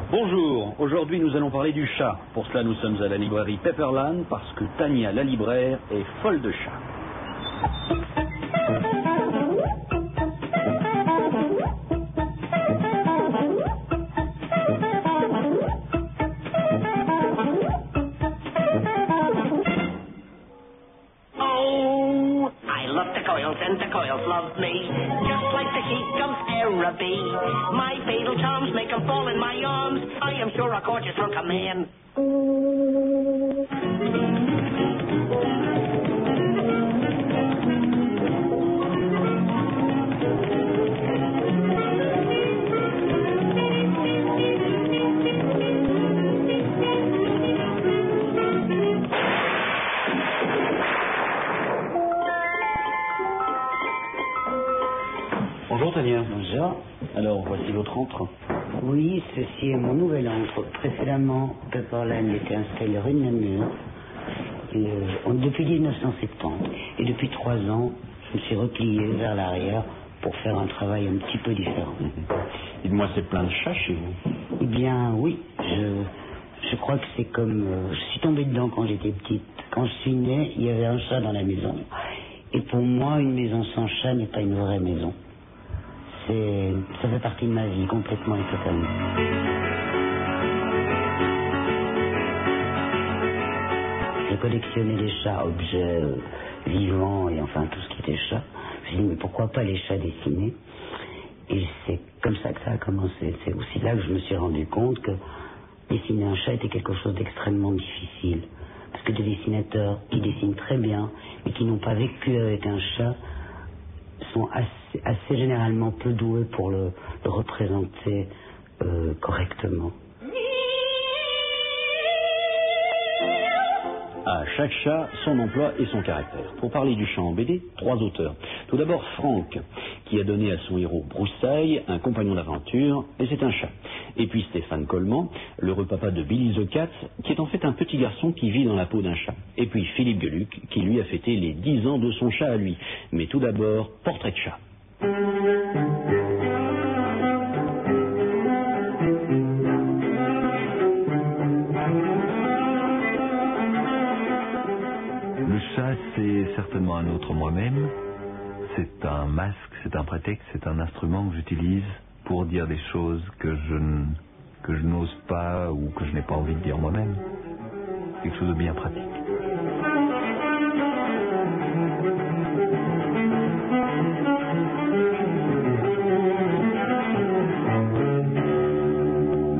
Bonjour, aujourd'hui nous allons parler du chat. Pour cela nous sommes à la librairie Pepperland parce que Tania la libraire est folle de chats. And the coils love me, just like the sheep of Araby. My fatal charms make them fall in my arms. I am sure a gorgeous hunk of man. Bonjour Tania. Bonjour. Alors voici votre antre. Oui, ceci est mon nouvel antre. Précédemment, Pepperland était installé rue de Namur depuis 1970. Et depuis 3 ans, je me suis replié vers l'arrière pour faire un travail un petit peu différent. Dites-moi, c'est plein de chats chez vous? Eh bien, oui. Je crois que c'est comme... je suis tombée dedans quand j'étais petite. Quand je suis née, il y avait un chat dans la maison. Et pour moi, une maison sans chat n'est pas une vraie maison. Ça fait partie de ma vie, complètement et totalement. Je collectionnais les chats, objets vivants et enfin tout ce qui était chat. Je me suis dit, mais pourquoi pas les chats dessinés? Et c'est comme ça que ça a commencé. C'est aussi là que je me suis rendu compte que dessiner un chat était quelque chose d'extrêmement difficile. Parce que des dessinateurs qui dessinent très bien, mais qui n'ont pas vécu avec un chat, sont assez généralement peu doués pour le représenter correctement. À chaque chat, son emploi et son caractère. Pour parler du chat en BD, 3 auteurs. Tout d'abord Franck, qui a donné à son héros Broussaille un compagnon d'aventure, et c'est un chat. Et puis Stéphane Coleman, l'heureux papa de Billy the Cat, qui est en fait un petit garçon qui vit dans la peau d'un chat. Et puis Philippe Geluck, qui lui a fêté les 10 ans de son chat à lui. Mais tout d'abord, portrait de chat. Le chat, c'est certainement un autre moi-même. C'est un masque, c'est un prétexte, c'est un instrument que j'utilise pour dire des choses que je n'ose pas ou que je n'ai pas envie de dire moi-même. Quelque chose de bien pratique.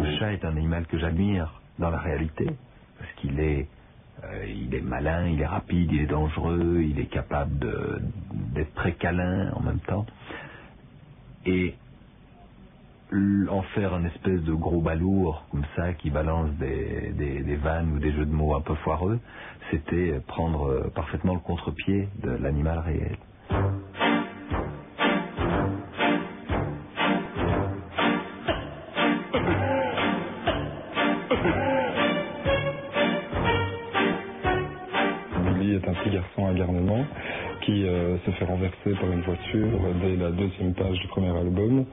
Le chat est un animal que j'admire dans la réalité, parce qu'il est malin, il est rapide, il est dangereux, il est capable d'être très câlin en même temps. Et en faire un espèce de gros balourd comme ça qui balance des vannes ou des jeux de mots un peu foireux, c'était prendre parfaitement le contre-pied de l'animal réel. Est un petit garçon à garnement qui se fait renverser par une voiture dès la 2e page du premier album.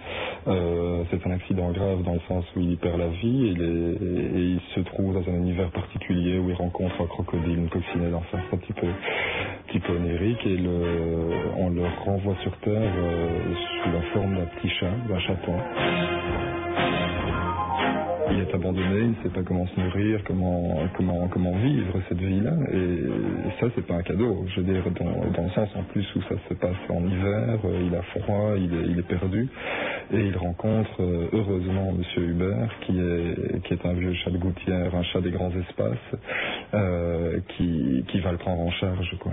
C'est un accident grave dans le sens où il perd la vie et il se trouve dans un univers particulier où il rencontre un crocodile, une coccinelle, enfin c'est un petit peu onirique et on le renvoie sur Terre sous la forme d'un petit chat, d'un chaton. Il est abandonné, il ne sait pas comment se nourrir, comment vivre cette vie-là. Et ça, c'est pas un cadeau. Je veux dire, dans le sens en plus où ça se passe en hiver, il a froid, il est perdu. Et il rencontre heureusement Monsieur Hubert, qui est un vieux chat de gouttière, un chat des grands espaces, qui va le prendre en charge, quoi.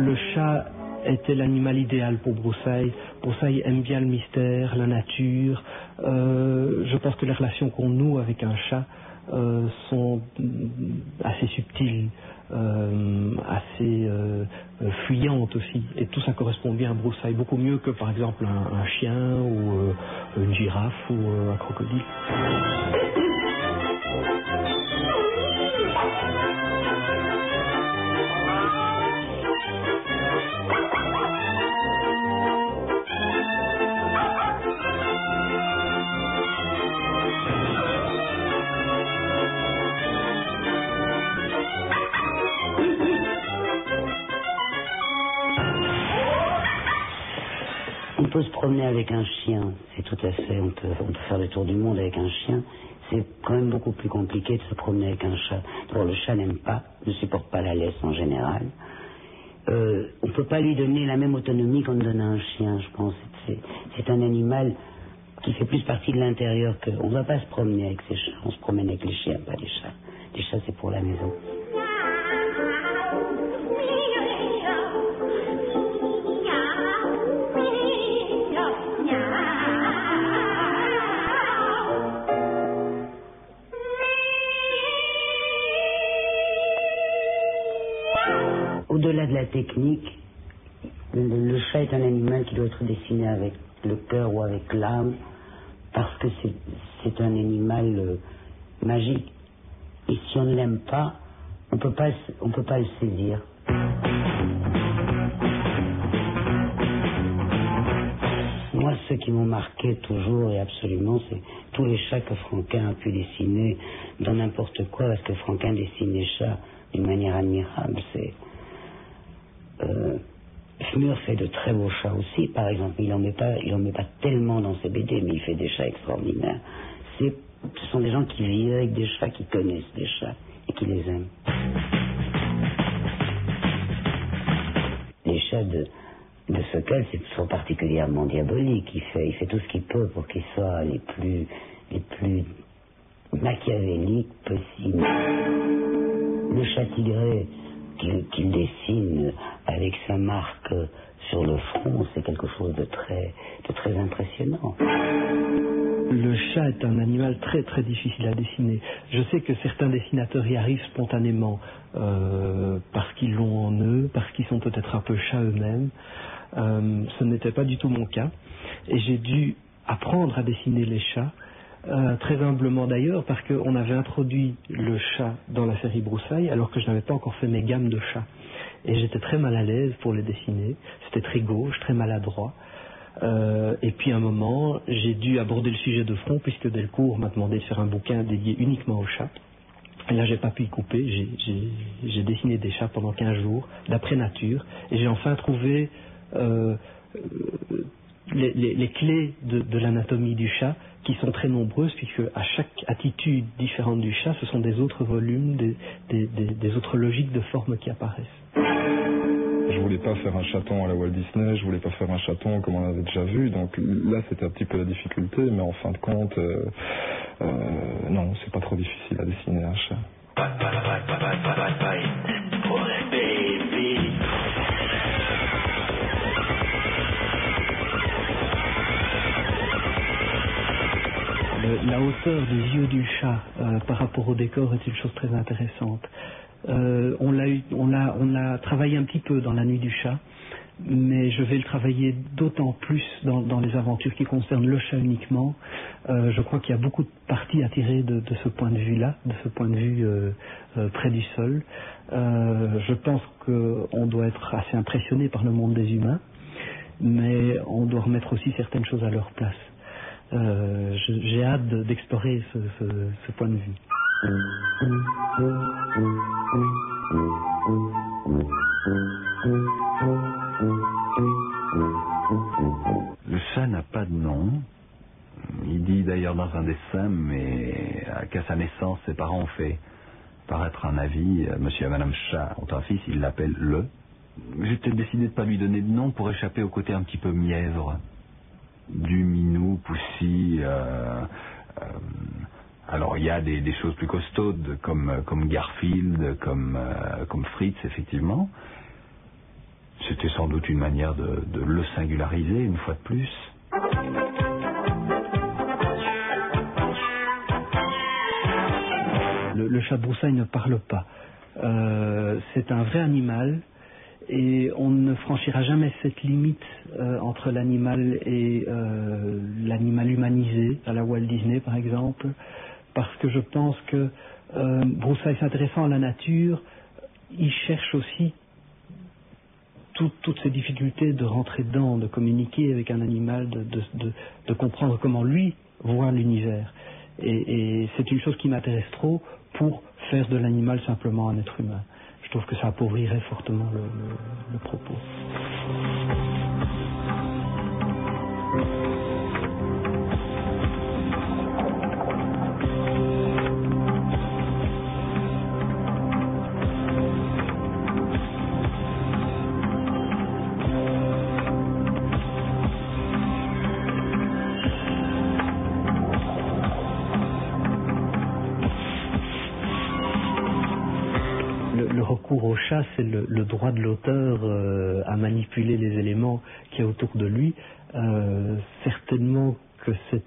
Le chat était l'animal idéal pour Broussaille. Broussaille aime bien le mystère, la nature. Je pense que les relations qu'on noue avec un chat sont assez subtiles, assez fuyantes aussi. Et tout ça correspond bien à Broussaille, beaucoup mieux que par exemple un chien ou une girafe ou un crocodile. faut se promener avec un chien, c'est tout à fait, on peut faire le tour du monde avec un chien. C'est quand même beaucoup plus compliqué de se promener avec un chat. D'abord, le chat ne supporte pas la laisse en général. On ne peut pas lui donner la même autonomie qu'on donne à un chien, je pense. C'est un animal qui fait plus partie de l'intérieur que... On ne va pas se promener avec ses chats, on se promène avec les chiens, pas les chats. Les chats, c'est pour la maison. Au-delà de la technique, le chat est un animal qui doit être dessiné avec le cœur ou avec l'âme, parce que c'est un animal magique. Et si on ne l'aime pas, on peut pas le saisir. Moi, ceux qui m'ont marqué toujours et absolument, c'est tous les chats que Franquin a pu dessiner dans n'importe quoi, parce que Franquin dessine les chats d'une manière admirable. Smur fait de très beaux chats aussi, par exemple. Il en met pas tellement dans ses BD, mais il fait des chats extraordinaires. Ce sont des gens qui vivent avec des chats, qui connaissent des chats et qui les aiment. Les chats de Sokal sont particulièrement diaboliques. Il fait tout ce qu'il peut pour qu'ils soient les plus machiavéliques possibles. Le chat tigré qu'il dessine avec sa marque sur le front, c'est quelque chose de très impressionnant. Le chat est un animal très très difficile à dessiner. Je sais que certains dessinateurs y arrivent spontanément parce qu'ils l'ont en eux, parce qu'ils sont peut-être un peu chats eux-mêmes. Ce n'était pas du tout mon cas. Et j'ai dû apprendre à dessiner les chats, très humblement d'ailleurs, parce qu'on avait introduit le chat dans la série Broussailles, alors que je n'avais pas encore fait mes gammes de chats. Et j'étais très mal à l'aise pour les dessiner. C'était très gauche, très maladroit. Et puis à un moment, j'ai dû aborder le sujet de front, puisque Delcourt m'a demandé de faire un bouquin dédié uniquement aux chats. Et là, j'ai pas pu y couper. J'ai dessiné des chats pendant 15 jours, d'après nature, et j'ai enfin trouvé les clés de l'anatomie du chat, qui sont très nombreuses, puisque à chaque attitude différente du chat, ce sont des autres volumes, des autres logiques de forme qui apparaissent. Je voulais pas faire un chaton à la Walt Disney, je voulais pas faire un chaton comme on avait déjà vu, donc là c'était un petit peu la difficulté, mais en fin de compte, non, c'est pas trop difficile à dessiner un chat. La hauteur des yeux du chat par rapport au décor est une chose très intéressante. On l'a travaillé un petit peu dans La Nuit du chat, mais je vais le travailler d'autant plus dans les aventures qui concernent le chat uniquement. Je crois qu'il y a beaucoup de parties à tirer de ce point de vue-là, de ce point de vue près du sol. Je pense qu'on doit être assez impressionné par le monde des humains, mais on doit remettre aussi certaines choses à leur place. J'ai hâte d'explorer ce point de vue. Le chat n'a pas de nom. Il dit d'ailleurs dans un dessin, mais qu'à sa naissance, ses parents ont fait paraître un avis. Monsieur et Madame Chat ont un fils, ils l'appellent Le. J'ai peut-être décidé de ne pas lui donner de nom pour échapper au côté un petit peu mièvre du minou, poussi. Alors il y a des choses plus costaudes comme Garfield, comme Fritz, effectivement. C'était sans doute une manière de le singulariser une fois de plus. Le chat de Broussailles ne parle pas. C'est un vrai animal. Et on ne franchira jamais cette limite entre l'animal et l'animal humanisé, à la Walt Disney par exemple, parce que je pense que Broussailles s'intéressant à la nature, il cherche aussi toutes ces difficultés de rentrer dedans, de communiquer avec un animal, de comprendre comment lui voit l'univers. Et c'est une chose qui m'intéresse trop pour faire de l'animal simplement un être humain. Je trouve que ça appauvrirait fortement le propos. Le recours au chat, c'est le droit de l'auteur à manipuler les éléments qu'il y a autour de lui. Certainement que c'est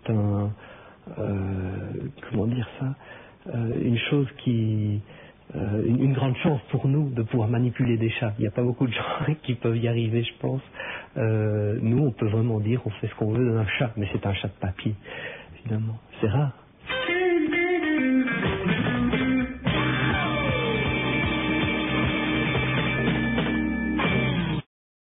comment dire ça, une chose une grande chance pour nous de pouvoir manipuler des chats. Il n'y a pas beaucoup de gens qui peuvent y arriver, je pense. Nous, on peut vraiment dire on fait ce qu'on veut d'un chat, mais c'est un chat de papier, évidemment. C'est rare.